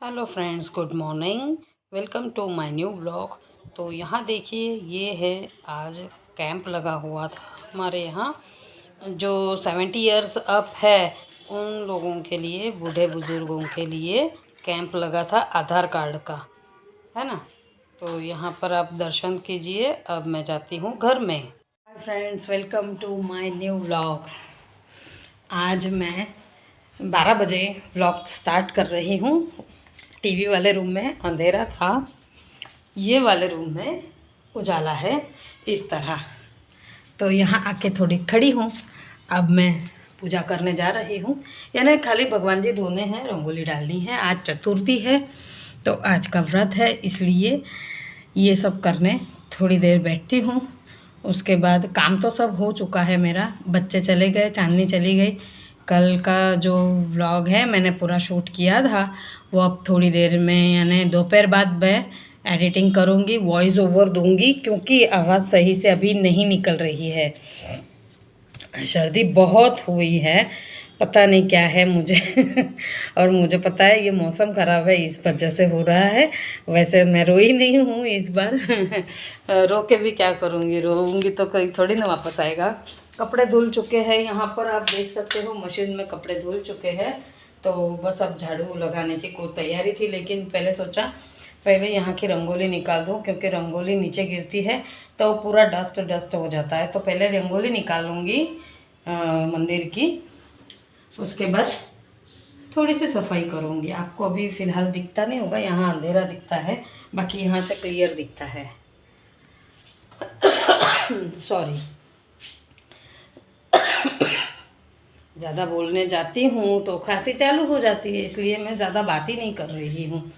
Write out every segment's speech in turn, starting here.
Hello friends, good morning. Welcome to my new blog. तो यहाँ देखिए, ये है आज कैंप लगा हुआ था हमारे यहाँ। जो 70 इयर्स अप है उन लोगों के लिए, बूढ़े बुजुर्गों के लिए कैंप लगा था आधार कार्ड का, है ना। तो यहाँ पर आप दर्शन कीजिए। अब मैं जाती हूँ घर में। Hi friends, welcome to my new blog. आज मैं 12 बजे ब्लॉग स्टार्ट कर रही हूँ। टीवी वाले रूम में अंधेरा था, ये वाले रूम में उजाला है इस तरह। तो यहाँ आके थोड़ी खड़ी हूँ। अब मैं पूजा करने जा रही हूँ, यानी खाली भगवान जी धोने हैं, रंगोली डालनी है। आज चतुर्थी है तो आज का व्रत है, इसलिए ये सब करने थोड़ी देर बैठती हूँ। उसके बाद काम तो सब हो चुका है मेरा। बच्चे चले गए, चांदनी चली गई। कल का जो व्लॉग है मैंने पूरा शूट किया था, वो अब थोड़ी देर में यानी दोपहर बाद मैं एडिटिंग करूँगी, वॉइस ओवर दूँगी, क्योंकि आवाज़ सही से अभी नहीं निकल रही है। सर्दी बहुत हुई है, पता नहीं क्या है मुझे और मुझे पता है ये मौसम ख़राब है, इस वजह से हो रहा है। वैसे मैं रोई नहीं हूँ इस बार रो के भी क्या करूँगी, रोऊंगी तो कोई थोड़ी ना वापस आएगा। कपड़े धुल चुके हैं, यहाँ पर आप देख सकते हो मशीन में कपड़े धुल चुके हैं। तो बस अब झाड़ू लगाने की कोई तैयारी थी, लेकिन पहले सोचा पहले यहाँ की रंगोली निकाल दूँ, क्योंकि रंगोली नीचे गिरती है तो पूरा डस्ट डस्ट हो जाता है। तो पहले रंगोली निकालूंगी मंदिर की, उसके बाद थोड़ी सी सफाई करूँगी। आपको अभी फ़िलहाल दिखता नहीं होगा, यहाँ अंधेरा दिखता है, बाकी यहाँ से क्लियर दिखता है। सॉरी, ज़्यादा बोलने जाती हूँ तो खांसी चालू हो जाती है, इसलिए मैं ज़्यादा बात ही नहीं कर रही हूँ।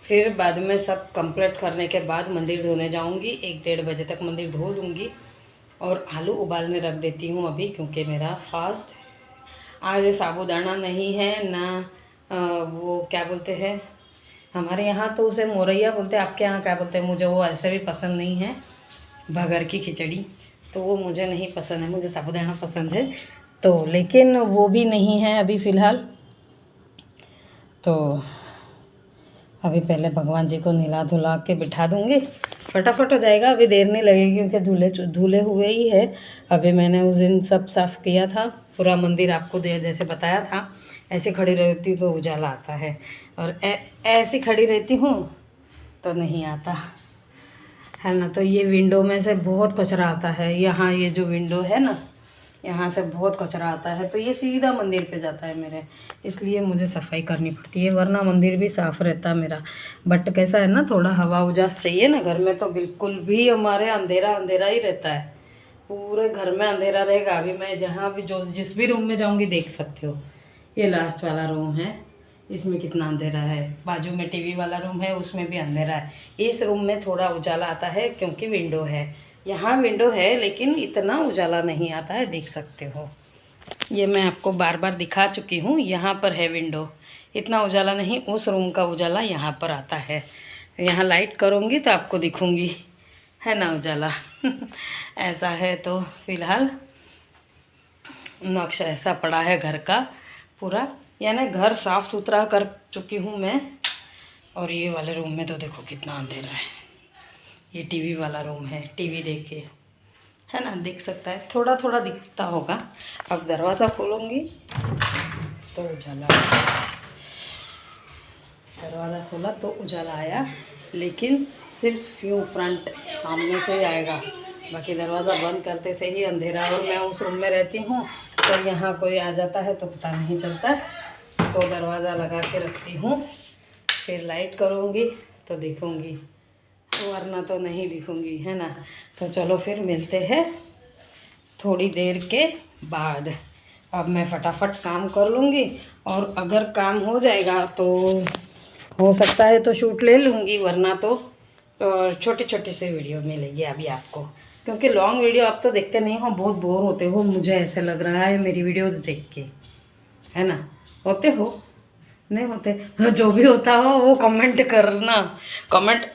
फिर बाद में सब कंप्लीट करने के बाद मंदिर धोने जाऊँगी। 1-1:30 बजे तक मंदिर धो लूँगी और आलू उबालने रख देती हूँ अभी, क्योंकि मेरा फास्ट आज साबूदाना नहीं है ना। वो क्या बोलते हैं, हमारे यहाँ तो उसे मोरैया बोलते हैं, आपके यहाँ क्या बोलते हैं, मुझे वो ऐसे भी पसंद नहीं है। बघर की खिचड़ी तो वो मुझे नहीं पसंद है, मुझे साबूदाना पसंद है। तो लेकिन वो भी नहीं है अभी फ़िलहाल। तो अभी पहले भगवान जी को नहला धुला के बिठा दूँगी, फटाफट हो जाएगा, अभी देर नहीं लगेगी, क्योंकि धुले हुए ही है। अभी मैंने उस दिन सब साफ़ किया था, पूरा मंदिर आपको जैसे बताया था। ऐसे खड़ी रहती हूँ तो उजाला आता है, और ऐसी खड़ी रहती हूँ तो नहीं आता, है ना। तो ये विंडो में से बहुत कचरा आता है, यहाँ ये जो विंडो है ना, यहाँ से बहुत कचरा आता है, तो ये सीधा मंदिर पे जाता है मेरे, इसलिए मुझे सफाई करनी पड़ती है, वरना मंदिर भी साफ़ रहता मेरा। बट कैसा है ना, थोड़ा हवा उजास चाहिए ना घर में, तो बिल्कुल भी हमारे अंधेरा अंधेरा ही रहता है, पूरे घर में अंधेरा रहेगा। अभी मैं जहाँ भी जिस भी रूम में जाऊँगी देख सकते हो, ये लास्ट वाला रूम है, इसमें कितना अंधेरा है। बाजू में टीवी वाला रूम है, उसमें भी अंधेरा है। इस रूम में थोड़ा उजाला आता है क्योंकि विंडो है, यहाँ विंडो है लेकिन इतना उजाला नहीं आता है, देख सकते हो। ये मैं आपको बार बार दिखा चुकी हूँ, यहाँ पर है विंडो, इतना उजाला नहीं, उस रूम का उजाला यहाँ पर आता है। यहाँ लाइट करूँगी तो आपको दिखूँगी, है ना उजाला ऐसा है। तो फिलहाल नक्शा ऐसा पड़ा है घर का पूरा, यानी घर साफ़ सुथरा कर चुकी हूँ मैं। और ये वाले रूम में तो देखो कितना अंधेरा है, ये टीवी वाला रूम है, टीवी देखिए, है ना, दिख सकता है, थोड़ा थोड़ा दिखता होगा। अब दरवाज़ा खोलूँगी तो उजाला, दरवाज़ा खोला तो उजाला आया, लेकिन सिर्फ यूँ फ्रंट सामने से ही आएगा, बाकी दरवाज़ा बंद करते से ही अंधेरा। और मैं उस रूम में रहती हूँ तो यहाँ कोई आ जाता है तो पता नहीं चलता, सो दरवाज़ा लगा के रखती हूँ, फिर लाइट करूँगी तो दिखूँगी, वरना तो नहीं दिखूँगी, है ना। तो चलो फिर मिलते हैं थोड़ी देर के बाद। अब मैं फटाफट काम कर लूँगी, और अगर काम हो जाएगा तो हो सकता है तो शूट ले लूँगी, वरना तो छोटी छोटी सी वीडियो मिलेगी अभी आपको, क्योंकि लॉन्ग वीडियो आप तो देखते नहीं हो, बहुत बोर होते हो, मुझे ऐसे लग रहा है मेरी वीडियोज़ देख के, है ना। होते हो नहीं होते, जो भी होता हो वो कमेंट करना। कमेंट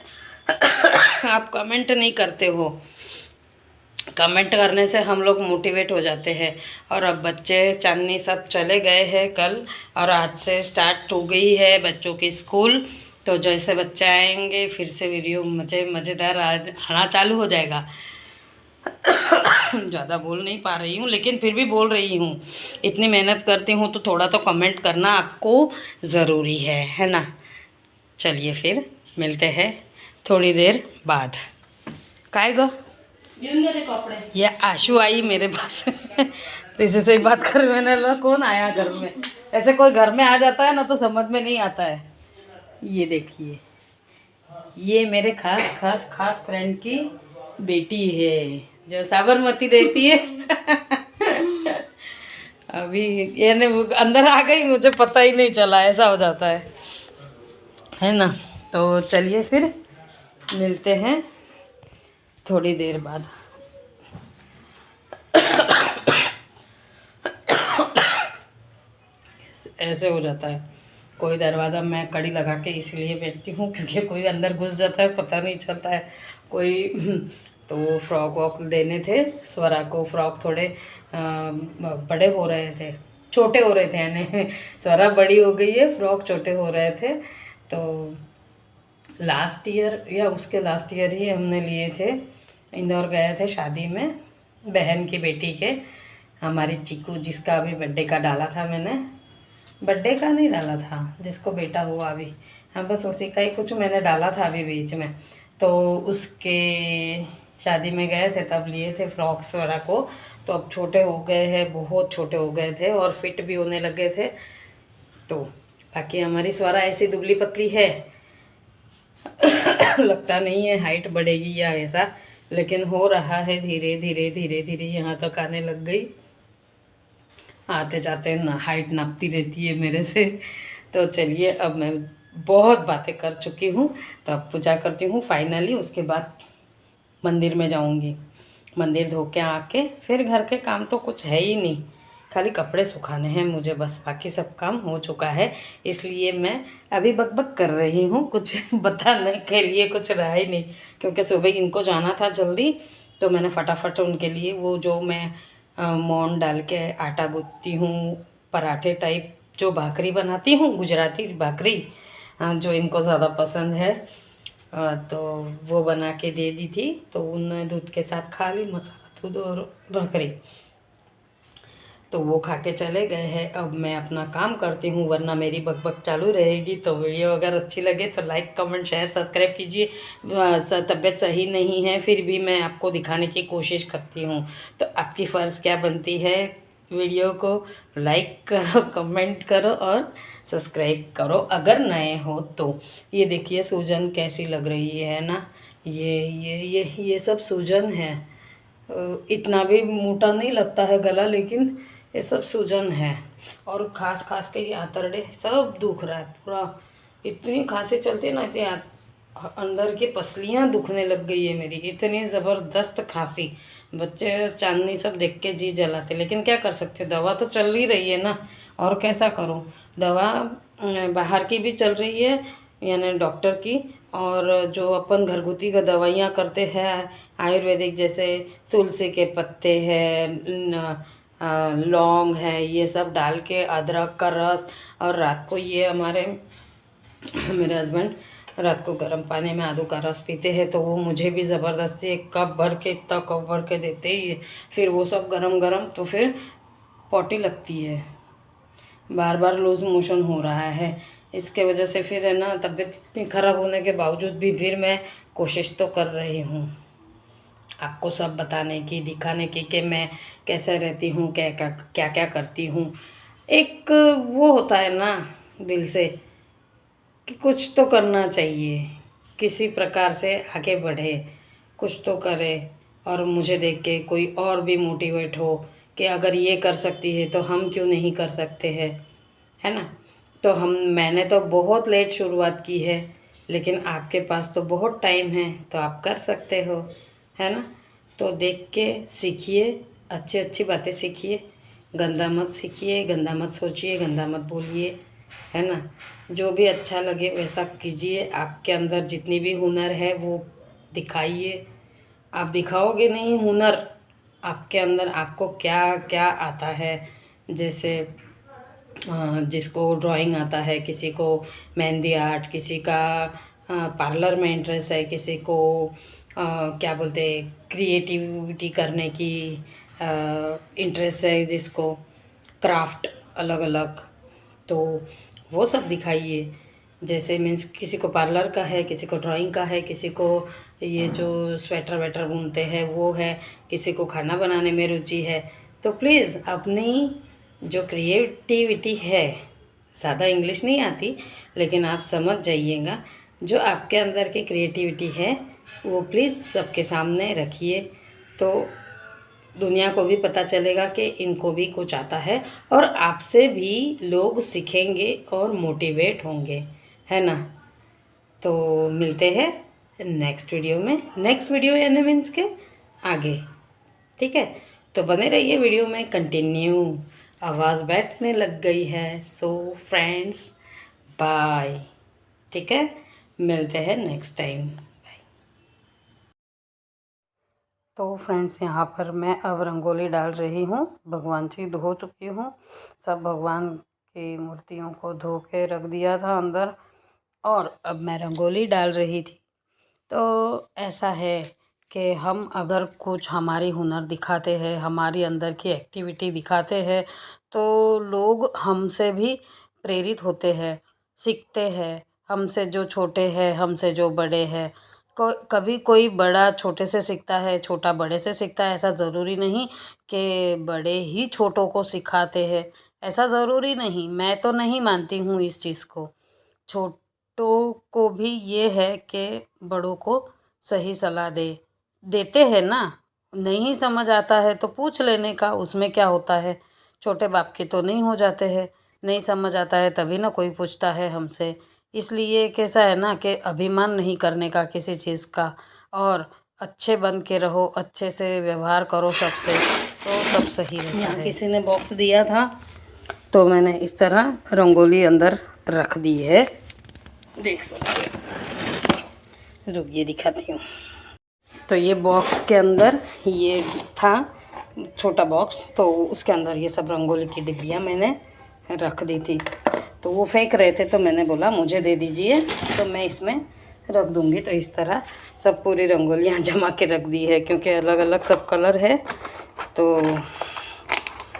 आप कमेंट नहीं करते हो, कमेंट करने से हम लोग मोटिवेट हो जाते हैं। और अब बच्चे चांदनी सब चले गए हैं कल, और आज से स्टार्ट हो गई है बच्चों की स्कूल। तो जैसे बच्चे आएंगे फिर से वीडियो मज़ेदार आना चालू हो जाएगा। ज़्यादा बोल नहीं पा रही हूँ, लेकिन फिर भी बोल रही हूँ। इतनी मेहनत करती हूँ तो थोड़ा तो कमेंट करना आपको ज़रूरी है ना। चलिए फिर मिलते हैं थोड़ी देर बाद। काय गो ये आशु आई मेरे पास तो इसी से ही बात कर, मैंने लगा कौन आया घर में। ऐसे कोई घर में आ जाता है ना तो समझ में नहीं आता है। ये देखिए, ये मेरे खास फ्रेंड की बेटी है जो साबरमती रहती है। अभी ये अंदर आ गई, मुझे पता ही नहीं चला, ऐसा हो जाता है ना। तो चलिए फिर मिलते हैं थोड़ी देर बाद। ऐसे हो जाता है, कोई दरवाज़ा मैं कड़ी लगा के इसलिए बैठती हूँ क्योंकि कोई अंदर घुस जाता है, पता नहीं चलता है कोई। तो फ्रॉक वॉक देने थे स्वरा को, फ्रॉक थोड़े बड़े हो रहे थे, छोटे हो रहे थे, यानी स्वरा बड़ी हो गई है, फ्रॉक छोटे हो रहे थे। तो लास्ट ईयर या उसके लास्ट ईयर ही हमने लिए थे, इंदौर गए थे शादी में बहन की बेटी के, हमारी चीकू जिसका अभी बर्थडे का डाला था मैंने, बर्थडे का नहीं डाला था, जिसको बेटा हुआ अभी, हाँ बस उसी का ही कुछ मैंने डाला था अभी बीच में। तो उसके शादी में गए थे तब लिए थे फ्रॉक्स वगैरह को। तो अब छोटे हो गए हैं, बहुत छोटे हो गए थे और फिट भी होने लगे थे। तो बाकी हमारी स्वरा ऐसी दुबली पतली है लगता नहीं है हाइट बढ़ेगी या ऐसा, लेकिन हो रहा है धीरे धीरे धीरे धीरे, यहाँ तक आने लग गई। आते जाते ना हाइट नापती रहती है मेरे से। तो चलिए अब मैं बहुत बातें कर चुकी हूँ, तो अब पूजा करती हूँ फाइनली, उसके बाद मंदिर में जाऊँगी। मंदिर धो के आके फिर घर के काम तो कुछ है ही नहीं, खाली कपड़े सुखाने हैं मुझे बस, बाकी सब काम हो चुका है। इसलिए मैं अभी बकबक कर रही हूँ, कुछ बताने के लिए कुछ रहा ही नहीं, क्योंकि सुबह इनको जाना था जल्दी। तो मैंने फटाफट उनके लिए वो जो मैं मोन डाल के आटा गूँथती हूँ, पराठे टाइप जो भाकरी बनाती हूँ, गुजराती भाकरी जो इनको ज़्यादा पसंद है, तो वो बना के दे दी थी। तो उन्होंने दूध के साथ खा ली, मसाला दूध और भाकरी, तो वो खा के चले गए हैं। अब मैं अपना काम करती हूँ, वरना मेरी बकबक चालू रहेगी। तो वीडियो अगर अच्छी लगे तो लाइक कमेंट शेयर सब्सक्राइब कीजिए। तबीयत सही नहीं है फिर भी मैं आपको दिखाने की कोशिश करती हूँ, तो आपकी फ़र्ज़ क्या बनती है, वीडियो को लाइक करो, कमेंट करो और सब्सक्राइब करो अगर नए हो तो। ये देखिए सूजन कैसी लग रही है ना, ये सब सूजन है। इतना भी मोटा नहीं लगता है गला, लेकिन ये सब सूजन है। और खास के ये आंतरड़े सब दुख रहा है पूरा, इतनी खांसी चलती है ना, इतनी अंदर की पसलियाँ दुखने लग गई है मेरी, इतनी ज़बरदस्त खांसी। बच्चे चांदनी सब देख के जी जलाते, लेकिन क्या कर सकते हो, दवा तो चल ही रही है ना, और कैसा करूँ। दवा बाहर की भी चल रही है, यानी डॉक्टर की, और जो अपन घरगुती का दवाइयाँ करते हैं आयुर्वेदिक, जैसे तुलसी के पत्ते हैं, लौंग है, ये सब डाल के अदरक का रस, और रात को ये हमारे मेरे हस्बैंड रात को गर्म पानी में आदू का रस पीते हैं, तो वो मुझे भी ज़बरदस्ती एक कप भर के, इतना कप भर के देते ही है। फिर वो सब गरम गरम तो फिर पॉटी लगती है, बार बार लूज़ मोशन हो रहा है, इसके वजह से फिर है ना तबीयत इतनी ख़राब होने के बावजूद भी फिर मैं कोशिश तो कर रही हूँ आपको सब बताने की, दिखाने की कि मैं कैसे रहती हूँ, क्या क्या करती हूँ। एक वो होता है ना दिल से कि कुछ तो करना चाहिए, किसी प्रकार से आगे बढ़े, कुछ तो करे, और मुझे देख के कोई और भी मोटिवेट हो कि अगर ये कर सकती है तो हम क्यों नहीं कर सकते हैं, है ना। तो मैंने तो बहुत लेट शुरुआत की है, लेकिन आपके पास तो बहुत टाइम है, तो आप कर सकते हो, है ना। तो देख के सीखिए, अच्छी बातें सीखिए, गंदा मत सीखिए, गंदा मत सोचिए, गंदा मत बोलिए, है ना। जो भी अच्छा लगे वैसा कीजिए, आपके अंदर जितनी भी हुनर है वो दिखाइए। आप दिखाओगे नहीं हुनर आपके अंदर आपको क्या क्या आता है। जैसे जिसको ड्राइंग आता है, किसी को मेहंदी आर्ट, किसी का पार्लर में इंटरेस्ट है, किसी को क्या बोलते हैं क्रिएटिविटी करने की इंटरेस्ट है, जिसको क्राफ्ट अलग अलग, तो वो सब दिखाइए। जैसे मीन्स किसी को पार्लर का है, किसी को ड्राइंग का है, किसी को ये जो स्वेटर वेटर बुनते हैं वो है, किसी को खाना बनाने में रुचि है। तो प्लीज़ अपनी जो क्रिएटिविटी है, ज़्यादा इंग्लिश नहीं आती लेकिन आप समझ जाइएगा, जो आपके अंदर की क्रिएटिविटी है वो प्लीज़ सबके सामने रखिए। तो दुनिया को भी पता चलेगा कि इनको भी कुछ आता है और आपसे भी लोग सीखेंगे और मोटिवेट होंगे, है ना। तो मिलते हैं नेक्स्ट वीडियो में, नेक्स्ट वीडियो यानी मीन्स के आगे, ठीक है। तो बने रहिए वीडियो में कंटिन्यू। आवाज़ बैठने लग गई है, सो फ्रेंड्स बाय, ठीक है, मिलते हैं नेक्स्ट टाइम। तो फ्रेंड्स यहाँ पर मैं अब रंगोली डाल रही हूँ। भगवान जी धो चुकी हूँ, सब भगवान की मूर्तियों को धो के रख दिया था अंदर, और अब मैं रंगोली डाल रही थी। तो ऐसा है कि हम अगर कुछ हमारी हुनर दिखाते हैं, हमारी अंदर की एक्टिविटी दिखाते हैं, तो लोग हमसे भी प्रेरित होते हैं, सीखते हैं। हमसे जो छोटे हैं, हमसे जो बड़े हैं, कभी कोई बड़ा छोटे से सीखता है, छोटा बड़े से सीखता है। ऐसा ज़रूरी नहीं कि बड़े ही छोटों को सिखाते हैं, ऐसा ज़रूरी नहीं। मैं तो नहीं मानती हूँ इस चीज़ को। छोटों को भी ये है कि बड़ों को सही सलाह देते हैं ना। नहीं समझ आता है तो पूछ लेने का, उसमें क्या होता है। छोटे बाप के तो नहीं हो जाते हैं, नहीं समझ आता है तभी ना कोई पूछता है हमसे। इसलिए कैसा है ना कि अभिमान नहीं करने का किसी चीज़ का, और अच्छे बन के रहो, अच्छे से व्यवहार करो सबसे, तो सब सही रहता है। किसी ने बॉक्स दिया था तो मैंने इस तरह रंगोली अंदर रख दी है, देख सकते हो। रुक ये दिखाती हूँ। तो ये बॉक्स के अंदर ये था छोटा बॉक्स, तो उसके अंदर ये सब रंगोली की डिब्बियाँ मैंने रख दी थी। तो वो फेंक रहे थे तो मैंने बोला मुझे दे दीजिए, तो मैं इसमें रख दूँगी। तो इस तरह सब पूरी रंगोलियाँ जमा के रख दी है, क्योंकि अलग अलग सब कलर है तो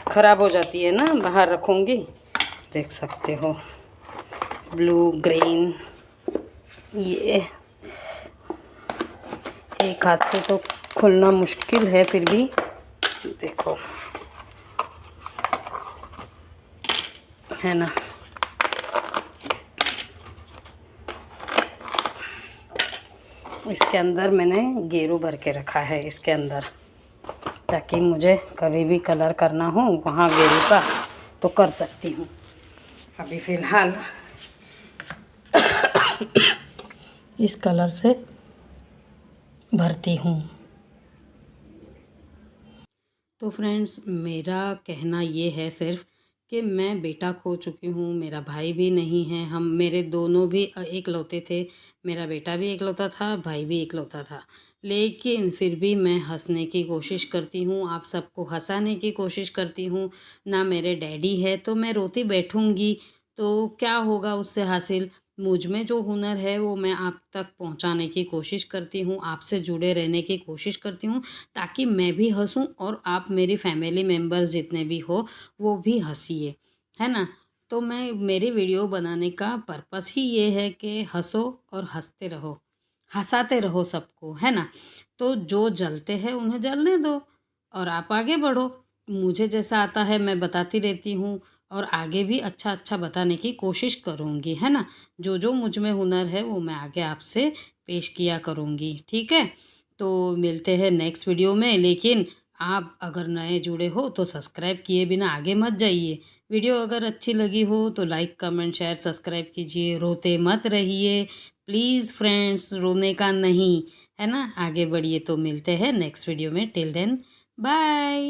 ख़राब हो जाती है ना, बाहर रखूँगी। देख सकते हो ब्लू, ग्रीन, ये एक हाथ से तो खुलना मुश्किल है, फिर भी देखो, है ना। इसके अंदर मैंने गेरू भर के रखा है इसके अंदर, ताकि मुझे कभी भी कलर करना हो वहाँ गेरू का तो कर सकती हूँ। अभी फ़िलहाल इस कलर से भरती हूँ। तो फ्रेंड्स मेरा कहना ये है सिर्फ कि मैं बेटा खो चुकी हूँ, मेरा भाई भी नहीं है। हम मेरे दोनों भी एकलौते थे, मेरा बेटा भी एकलौता था, भाई भी एकलौता था। लेकिन फिर भी मैं हंसने की कोशिश करती हूँ, आप सबको हंसाने की कोशिश करती हूँ। ना मेरे डैडी है तो मैं रोती बैठूँगी तो क्या होगा उससे हासिल। मुझ में जो हुनर है वो मैं आप तक पहुँचाने की कोशिश करती हूँ, आपसे जुड़े रहने की कोशिश करती हूँ, ताकि मैं भी हंसूं और आप मेरी फैमिली मेम्बर्स जितने भी हो वो भी हंसिए, है ना। तो मैं मेरी वीडियो बनाने का पर्पस ही ये है कि हंसो और हंसते रहो, हंसाते रहो सबको, है ना। तो जो जलते हैं उन्हें जलने दो और आप आगे बढ़ो। मुझे जैसा आता है मैं बताती रहती हूँ और आगे भी अच्छा अच्छा बताने की कोशिश करूँगी, है ना। जो जो मुझ में हुनर है वो मैं आगे आपसे पेश किया करूँगी, ठीक है। तो मिलते हैं नेक्स्ट वीडियो में, लेकिन आप अगर नए जुड़े हो तो सब्सक्राइब किए बिना आगे मत जाइए। वीडियो अगर अच्छी लगी हो तो लाइक कमेंट शेयर सब्सक्राइब कीजिए, रोते मत रहिए प्लीज़ फ्रेंड्स, रोने का नहीं, है ना। आगे बढ़िए। तो मिलते हैं नेक्स्ट वीडियो में, टिल देन बाय।